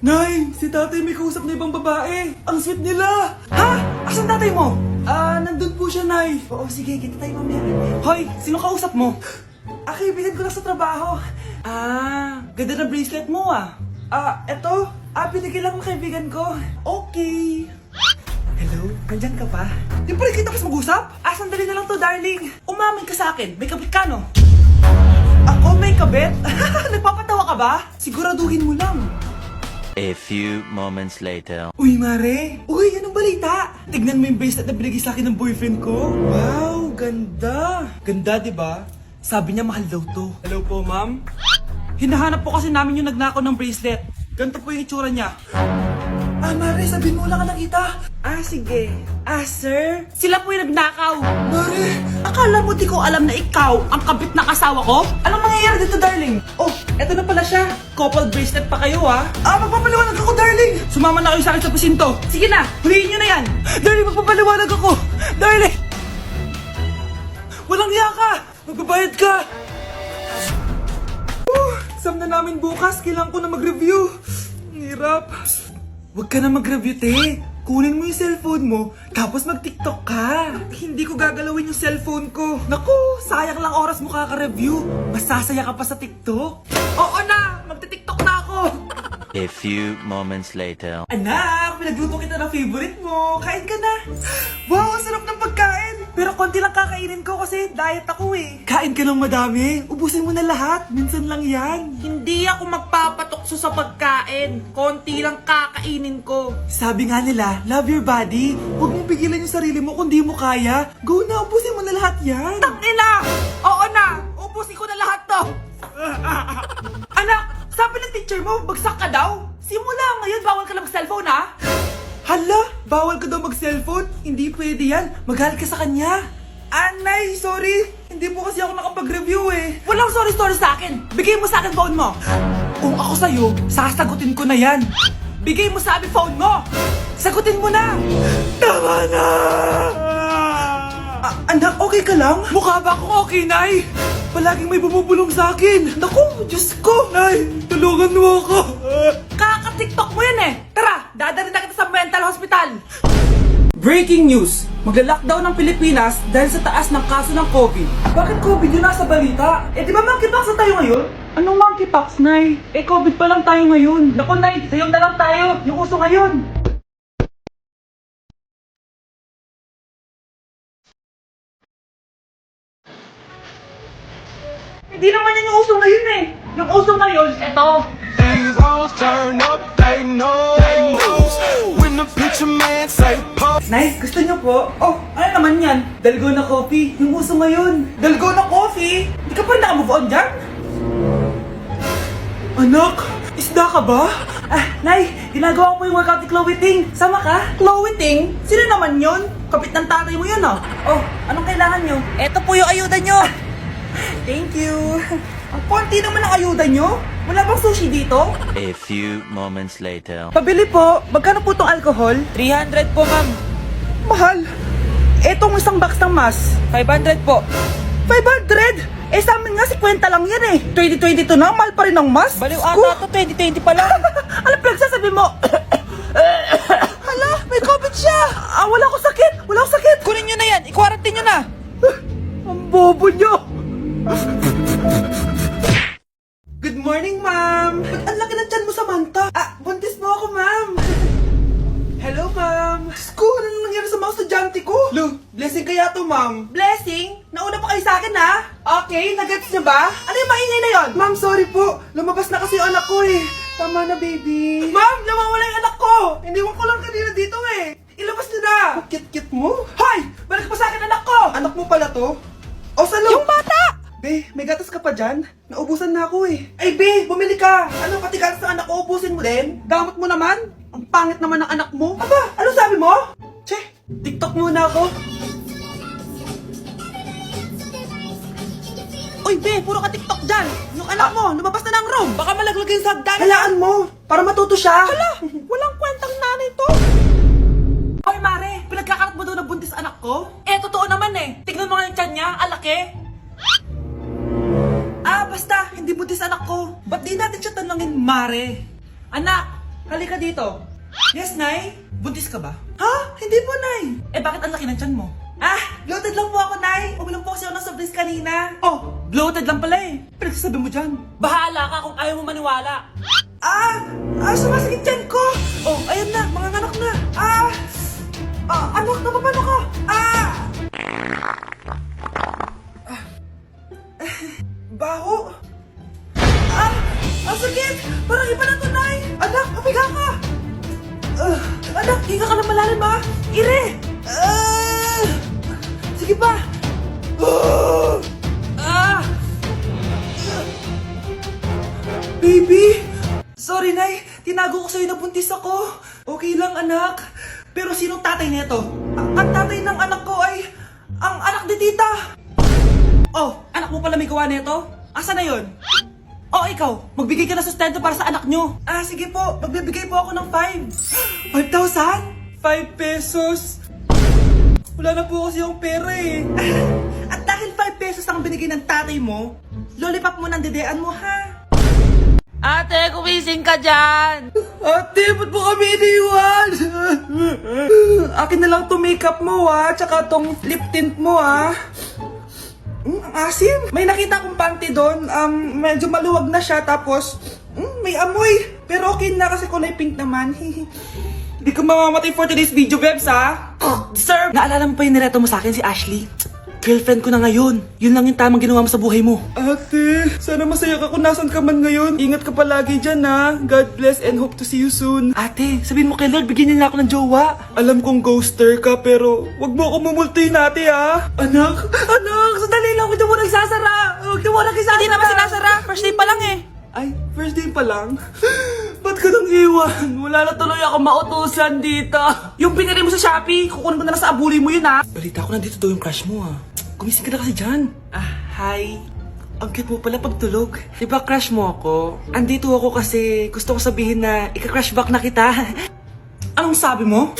Nay, si tatay may kausap na ibang babae. Ang sweet nila. Ha? Asan tatay mo? Nandun po siya, Nay. Oo, sige, kita tayo mamaya. Hoy, sino kausap mo? Kaibigan ko lang sa trabaho. Ganda na bracelet mo eto. Binigay lang ng kaibigan ko. Okay. Hello? Nandyan ka pa? Di pa rin kita mas mag-usap? Sandali na lang to, darling. Umamin ka sa akin. May kabit ka, no? Ako may kabit? Nagpapatawa ka ba? Siguraduhin mo lang. A few moments later. Uy, Mare! Uy, anong balita? Tignan mo yung bracelet na binigay sa akin ng boyfriend ko. Wow, ganda! Ganda, di ba? Sabi niya mahal daw to. Hello po, ma'am? Hinahanap po kasi namin yung nagnakaw ng bracelet. Ganito po yung itsura niya. Mare, sabihin mo lang ka nakita. Sige. Sir? Sila po yung nagnakaw. Mare! Akala mo di ko alam na ikaw ang kabit ng asawa ko? Anong mangyayari dito, darling? Oh, eto na pala siya. Couple bracelet pa kayo, magpapaliwanag ako, darling. Sumama na kayo sa akin sa pasinto. Sige na, huliin nyo na yan. Darling, magpapaliwanag ako. Darling! Walang hiya ka! Magbabayad ka! Exam na namin bukas. Kailangan ko na mag-review. Ang hirap. Huwag ka na mag-review, te. Kunin mo yung cellphone mo, tapos mag-TikTok ka. Hindi ko gagalawin yung cellphone ko. Naku, sayang lang oras mo kaka-review. Masasaya ka pa sa TikTok. Oo na, magti-TikTok na ako. A few moments later. Anak, pinagluto kita ng favorite mo. Kain ka na. Wow, ang sarap ng pagkain. Pero konti lang kakainin ko kasi diet ako eh. Kain ka ng madami. Ubusin mo na lahat. Minsan lang yan. Hindi ako magpapatukso sa pagkain. Konti lang kakainin ko. Sabi nga nila, love your body. Huwag mong pigilan yung sarili mo kung di mo kaya. Go na, ubusin mo na lahat yan. Tangina! Oo na! Ubusin ko na lahat to. Anak, sabi ng teacher mo, bagsak ka daw. Simula ngayon, bawal ka na mag-cellphone, ha? Hala, bawal ka daw mag-cellphone? Hindi pwede yan. Magalit ka sa kanya. Nay, sorry. Hindi po kasi ako nakapag-review eh. Walang sorry sa akin. Bigay mo sa akin phone mo. Kung ako sa'yo, sasagutin ko na yan. Bigay mo sa akin phone mo. Sagutin mo na. Tama na. Anak, okay ka lang? Mukha ba akong okay, Nay? Palaging may bumubulong sa akin. Naku, Diyos ko. Nay, tulungan mo ako. Kaka-TikTok mo yan eh. Tara, dadalhin na kita sa mental hospital. Breaking news. Magla-lockdown ng Pilipinas dahil sa taas ng kaso ng COVID. Bakit COVID yun nasa balita? Di ba monkeypox na tayo ngayon? Anong monkeypox, Nay? COVID pa lang tayo ngayon. Naku, Nay, sayong na lang tayo. Yung uso ngayon. Hindi naman yan yung uso ngayon eh. Yung uso ngayon, eto. These hoes turn up, they know. When the picture man say pop. Nice, gusto niyo po? Oh, ano naman yan? Dalgona coffee. Yung uso ngayon. Dalgona coffee? Hindi ka pa rin nakamove on dyan? Anak, isda ka ba? Nay, ginagawa ko po yung workout ni Chloe Ting. Sama ka? Chloe Ting? Sino naman yun? Kapit ng tatay mo yun Oh, anong kailangan nyo? Eto po yung ayuda nyo. Thank you. Ang konti naman ang ayuda nyo. Wala bang sushi dito? A few moments later. Pabili po. Magkano po itong alcohol? 300 po, ma'am. Mahal. Etong isang box ng mas. 500 po. 500? Sa amin nga 50 lang yan eh. 2022 na, mahal pa rin ang mas. Baliw ata to, 2020 pa lang. Ano pinagsasabi mo? Hala, may COVID siya. Wala ko sakit. Wala ko sakit. Kunin nyo na yan. I-quarantine nyo na. Ang bobo nyo. Good morning, ma'am. Ba't ang laki ng tiyan mo, Samantha? Buntis mo ako, ma'am. Hello, ma'am. Sko, ano nangyari sa mga estudyante ko? Lo, blessing kaya to, ma'am. Blessing? Nauna pa kayo sa akin, ha? Okay, nagets niyo ba? Ano yung maingay na yon? Ma'am, sorry po. Lumabas na kasi yung anak ko eh. Tama na, baby. Ma'am, nawawala yung anak ko. Iniwan ko lang kanina dito eh. Ilabas niyo na. Kit-kit mo? Hoy! Balik pa sa akin anak ko! Anak mo pala to? O, salo! Yung bata! Be, may gatas ka pa dyan? Naubusan na ako eh. Ay, Be, bumili ka. Ano, pati gatas ng anak ko, ubusin mo din? Gamot mo naman? Ang pangit naman ng anak mo. Aba, ano sabi mo? Che, TikTok muna ako. Uy, Be, puro ka TikTok dyan. Yung anak mo, lumabas na ng room. Baka malaglag yung sagdan. Halaan mo, para matuto siya. Hala, walang kwentang nanay to. Hoy, Mare, pinagkakarat mo daw na buntis anak ko? Totoo naman eh. Tignan mo nga yung tiyan niya, alaki. Basta, hindi buntis anak ko. Ba't di natin siya tanongin, Mare? Anak, halika dito. Yes, Nay? Buntis ka ba? Ha? Hindi po, Nay. Eh, bakit ang laki ng tiyan mo? Bloated lang po ako, Nay. Uminom po kasi ako ng soft drinks kanina. Oh, bloated lang pala eh. Pinagsasabi mo dyan. Bahala ka kung ayaw mo maniwala. Sumasakit tiyan ko. Oh, ayan na, mga anak na. Anak, napapano ka? Baho. Ang sakit. Parang iba na to, Nay. Anak, papiga ka. Anak, hinga ka na malalim, ha? Ire. Sige pa. Baby! Sorry, Nay. Tinago ko sa'yo na buntis ako. Okay lang, anak. Pero sinong tatay nito? Ang tatay ng anak ko ay ang anak ni tita. Oh, anak mo pala may gawa nito? Asa na yon? Oh, ikaw, magbigay ka na sustento para sa anak nyo. Sige po. Magbibigay po ako ng 5. 5,000? 5 pesos? Wala na po kasi yung pera eh. At dahil 5 pesos ang binigay ng tatay mo, lollipop mo ng dedean mo, ha? Ate, kumising ka dyan! Ate, ba't mo kami iniwan? Akin na lang to makeup mo, ha? Tsaka tong lip tint mo, ha? Ang asim. May nakita akong panty doon. Medyo maluwag na siya. Tapos, may amoy. Pero okay na kasi kulay pink naman. Hindi ka mamamatay for today's video, Bebs, ha? Sir! Naalala mo pa yung nireto mo sa akin si Ashley? Girlfriend ko na ngayon. Yun lang yung tamang ginawa mo sa buhay mo. Ate, sana masaya ka kung nasan ka man ngayon. Ingat ka palagi dyan, ha? God bless and hope to see you soon. Ate, sabihin mo kay Lord, bigyan niya na ako ng jowa. Alam kong ghoster ka, pero wag mo ako mumultuin, ate, ha? Anak, sandali lang. Huwag mo nagsasara. Huwag mo nagsasara. Hindi naman sinasara. First day pa lang eh. Ay, first day pa lang? Ba't ka nang iwan? Wala na tuloy ako mautusan dito. Yung pinili mo sa Shopee, kukunin ko na lang sa abuli mo yun, ha? Balita ko nandito daw yung crush mo, ha? Gumising ka na kasi dyan. Hi. Ang cute mo pala pagtulog. Diba crush mo ako? Andito ako kasi gusto ko sabihin na ika-crush back na kita. Anong sabi mo?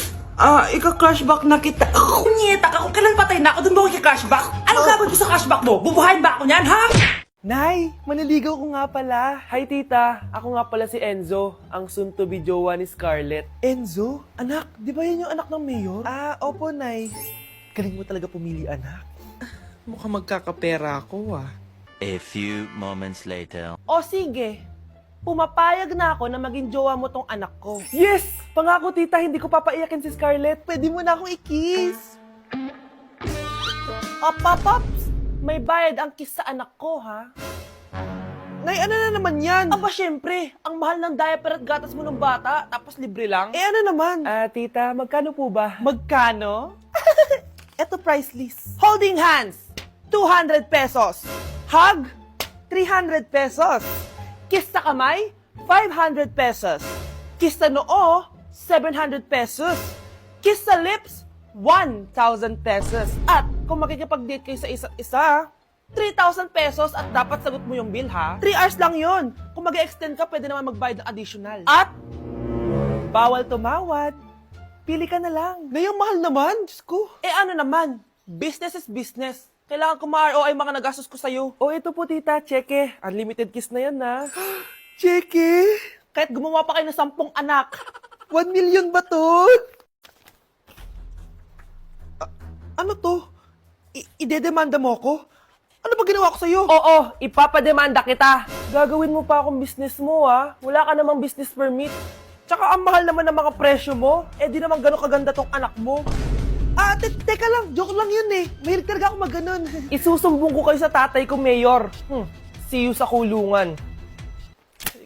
Ika-crush back na kita. Kunyeta ka, kung kailan patay na ako, dun ba ako ika-crush back? Anong gagawin ko sa crush back mo? Bubuhayin ba ako niyan, ha? Nay, maniligaw ko nga pala. Hi tita, ako nga pala si Enzo, ang soon-to-be jowa ni Scarlett. Enzo? Anak, di ba yun yung anak ng mayor? Opo, Nay. Galing mo talaga pumili, anak. Mukhang magkakapera ako, A few moments later. O sige, pumapayag na ako na maging jowa mo tong anak ko. Yes! Pangako tita, hindi ko papaiyakin si Scarlett. Pwede mo na akong i-kiss. Pops! May bayad ang kiss sa anak ko, ha? Nay, ano na naman yan? Aba, syempre. Ang mahal ng diaper at gatas mo ng bata, tapos libre lang. Ano naman? Tita, magkano po ba? Magkano? Eto price list. Holding hands, 200 pesos. Hug, 300 pesos. Kiss sa kamay, 500 pesos. Kiss sa noo, 700 pesos. Kiss sa lips, 1,000 pesos. At kung makikipag-date kayo sa isa't isa, 3,000 pesos at dapat sagot mo yung bill, ha? 3 hours lang yon. Kung mag-extend ka, pwede naman magbayad ng additional. At bawal tumawad. Pili ka na lang. Ngayong mahal naman, Diyos ko. Ano naman? Business is business. Kailangan ko ma-ROI mga nagastos ko sa'yo. Ito po tita, cheque. Unlimited kiss na yan, na. Cheque? Kahit gumawa pa kayo ng 10 anak. 1 million ba to? Ano to? Idedemanda mo ko? Ano ba ginawa ko sa'yo? Oo, ipapademanda kita. Gagawin mo pa akong business mo, ha? Wala ka namang business permit. Tsaka ang mahal naman ng mga presyo mo. Di naman gano'ng kaganda tong anak mo. Teka lang, joke lang yun eh. Mahilig talaga ako mag-ganon. Isusumbong ko kayo sa tatay ko, Mayor. See you sa kulungan.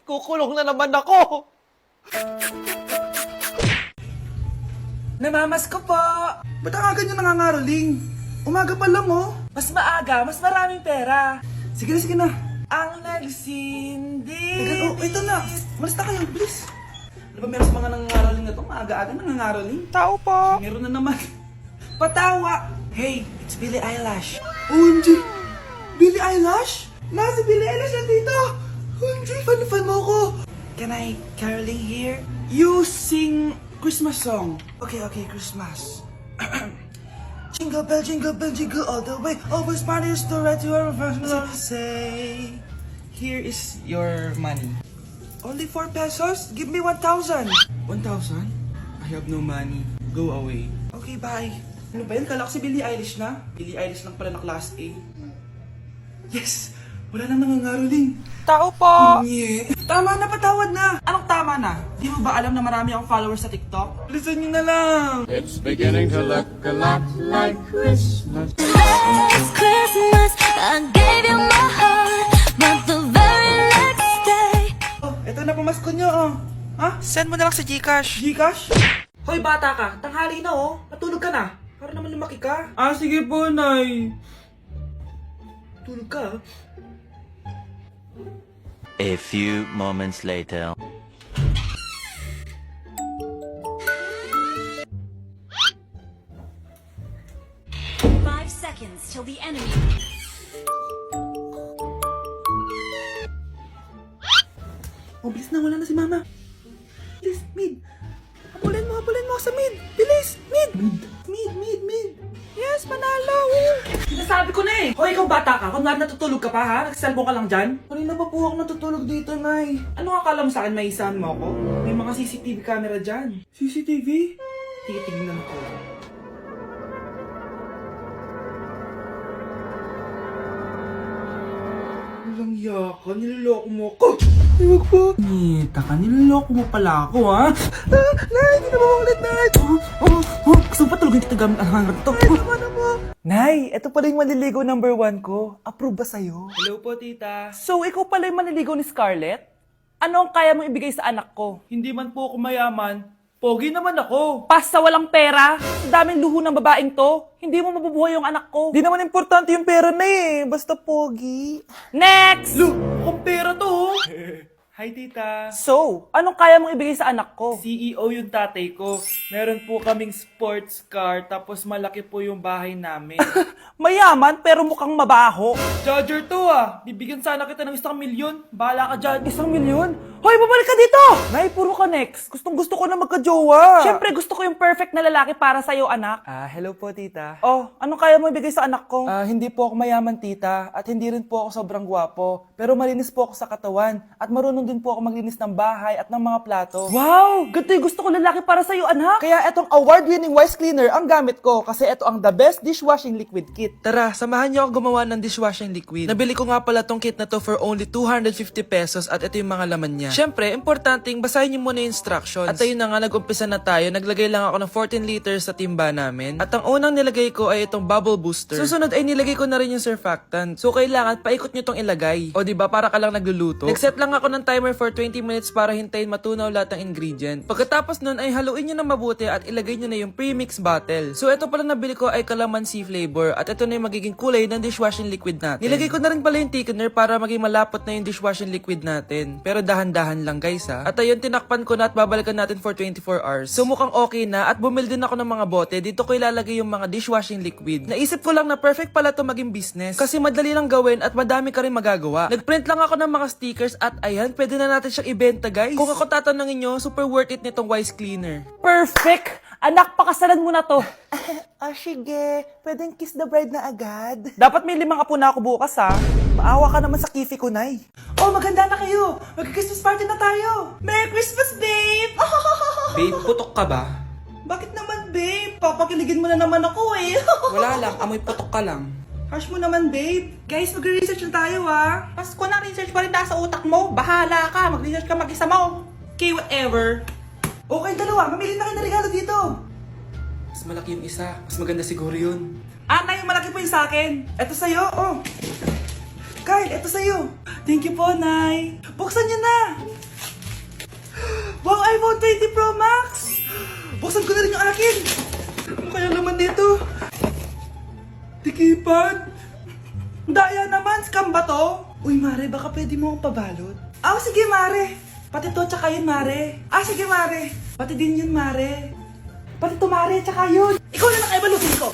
Kukulong na naman ako. Namamas ko po. Ba't ang aga nyo nangangaroling? Umaga pa lang, oh. Mas maaga, mas maraming pera. Sige na. Ang nagsindi. Ito na. Malis na kayo, please. Ano ba meron sa mga nangangaroling na to? Maaga-aga nangangaroling. Tao po. Meron na naman. Patawa. Hey, it's Billie Eilish. OMG. Billie Eilish? Nasa Billie Eilish na dito. OMG, fan mo ko. Can I caroling here? You sing Christmas song. Okay, Christmas. Jingle bell, jingle all the way. Always money is to right to our first say, here is your money. Only 4 pesos? Give me 1,000. 1,000? I have no money. Go away. Okay, bye. Ano ba yan? Kala ko si Billie Eilish na. Billie Eilish lang pala na class A. Yes! Wala nang nangangaroling. Tao po! Yeah. Tama na, patawad na. Anong tama na? Di mo ba alam na marami akong followers sa TikTok? Listen nyo na lang. It's beginning to look a lot like Christmas. Last Christmas, I gave you my heart, but the very next day, Oh, eto na pamasko nyo, oh. Ha? Send mo na lang sa Gcash. Gcash? Hoy bata ka, tanghali na oh. Matulog ka na. Para naman lumaki ka. Ah, sige po, Nay. Tulog ka. A few moments later. five seconds till the enemy. Oh, bilis na, wala na si Mama. Bilis, mid. Habulin mo ako sa mid. Bilis, mid. Mid. Yes, manalo! Sinasabi ko na eh. Hoy, ikaw bata ka. Kung natutulog ka pa ha? Nagsiselfon ka lang dyan? Kanina pa po ako natutulog dito, Nay. Ano akala mo sa akin, may isahan mo ako? May mga CCTV camera dyan. CCTV? Titignan ko. Walang yaka, niloloko mo ako. Huwag po. Nita ka, niloloko mo pala ako, ha? Nay, hindi na maulit, Nay. Gusto mo pa tulogin kita gamit ang hangar to? Nay, tama na mo. Nay, ito pala yung maliligaw number 1 ko. Approve ba sa'yo? Hello po, tita. So, ikaw pala yung maniligaw ni Scarlett? Ano ang kaya mong ibigay sa anak ko? Hindi man po ako mayaman. Pogi naman ako. Pas sa walang pera? Sa daming luho ng babaeng to? Hindi mo mabubuhay yung anak ko. Di naman importante yung pera na eh. Basta pogi. Next! Kung pera to oh. Hi, tita. So, anong kaya mong ibigay sa anak ko? CEO yung tatay ko. Meron po kaming sports car, tapos malaki po yung bahay namin. Mayaman pero mukhang mabaho. Charger to ah! Bibigyan sana kita ng 1 milyon. Bahala ka dyan. 1 milyon? Hoy, babalik ka dito! Nay, puro ka next. Gustong-gusto ko na magka-jowa. Siyempre, gusto ko yung perfect na lalaki para sa'yo, anak. Hello po, tita. Oh, anong kaya mo ibigay sa anak ko? Hindi po ako mayaman, tita. At hindi rin po ako sobrang gwapo. Pero malinis po ako sa katawan. At marunong din po ako maglinis ng bahay at ng mga plato. Wow! Ganito yung gusto ko lalaki para sa'yo, anak. Kaya etong award-winning Wise Cleaner ang gamit ko kasi ito ang the best dishwashing liquid kit. Tara, samahan niyo ako gumawa ng dishwashing liquid. Nabili ko nga pala tong kit na to for only 250 pesos at ito yung mga laman niya. Siyempre, importanteng basahin niyo muna yung instructions. At ayun na nga, nag-umpisa na tayo. Naglagay lang ako ng 14 liters sa timba namin. At ang unang nilagay ko ay itong bubble booster. Susunod ay nilagay ko na rin yung surfactant. So kailangan paikot niyo tong ilagay. O diba, para ka lang nagluluto. Nag-set lang ako ng timer for 20 minutes para hintayin matunaw lahat ng ingredient. Pagkatapos nun ay haluin nyo na mabuti at ilagay nyo na yung premix bottle. So ito pala nabili ko ay calamansi flavor at ito na yung magiging kulay ng dishwashing liquid natin. Nilagay ko na rin pala yung thickener para maging malapot na yung dishwashing liquid natin. Pero dahan-dahan lang guys ha. At ayun, tinakpan ko na at babalikan natin for 24 hours. So mukhang okay na at bumili din ako ng mga bote. Dito ko ilalagay yung mga dishwashing liquid. Naisip ko lang na perfect pala to maging business kasi madali lang gawin at madami ka rin magagawa. Nagprint lang ako ng mga stickers at ayan, pwede na natin siyang ibenta guys. Kung ako tatanungin nyo, super worth it nitong Wise Cleaner. Perfect! Anak, pakasalan mo na to. Sige. Pwedeng kiss the bride na agad. Dapat may 5 apo na ako bukas, ha? Maawa ka naman sa kifi ko, Nay. Oh, maganda na kayo. Mag-Christmas party na tayo. Merry Christmas, babe! Babe, putok ka ba? Bakit naman, babe? Papakiligin mo na naman ako eh. Wala lang, amoy putok ka lang. Harsh mo naman, babe. Guys, mag-research na tayo, ah. Pasko na, research pa rin sa utak mo. Bahala ka, mag-research ka mag-isa mo. Okay, whatever. Okay, dalawa. Mamili na kayo ng regalo dito. Mas malaki yung isa, mas maganda siguro yun. Nay, yung malaki po yung sa akin. Ito sa'yo, oh. Kyle, ito sa'yo. Thank you po, Nay. Buksan niyo na. Wow, iPhone 20 Pro Max. Buksan ko na rin yung akin. Ano kaya laman dito? Tikipad. Daya naman, scam ba to? Uy, Mare, baka pwede mo akong pabalot. Sige, Mare. Pati to, tsaka yun, Mare. Sige, Mare. Pati din yun, Mare. Pati to, Mare, tsaka yun. Ikaw na lang ay balutin ko.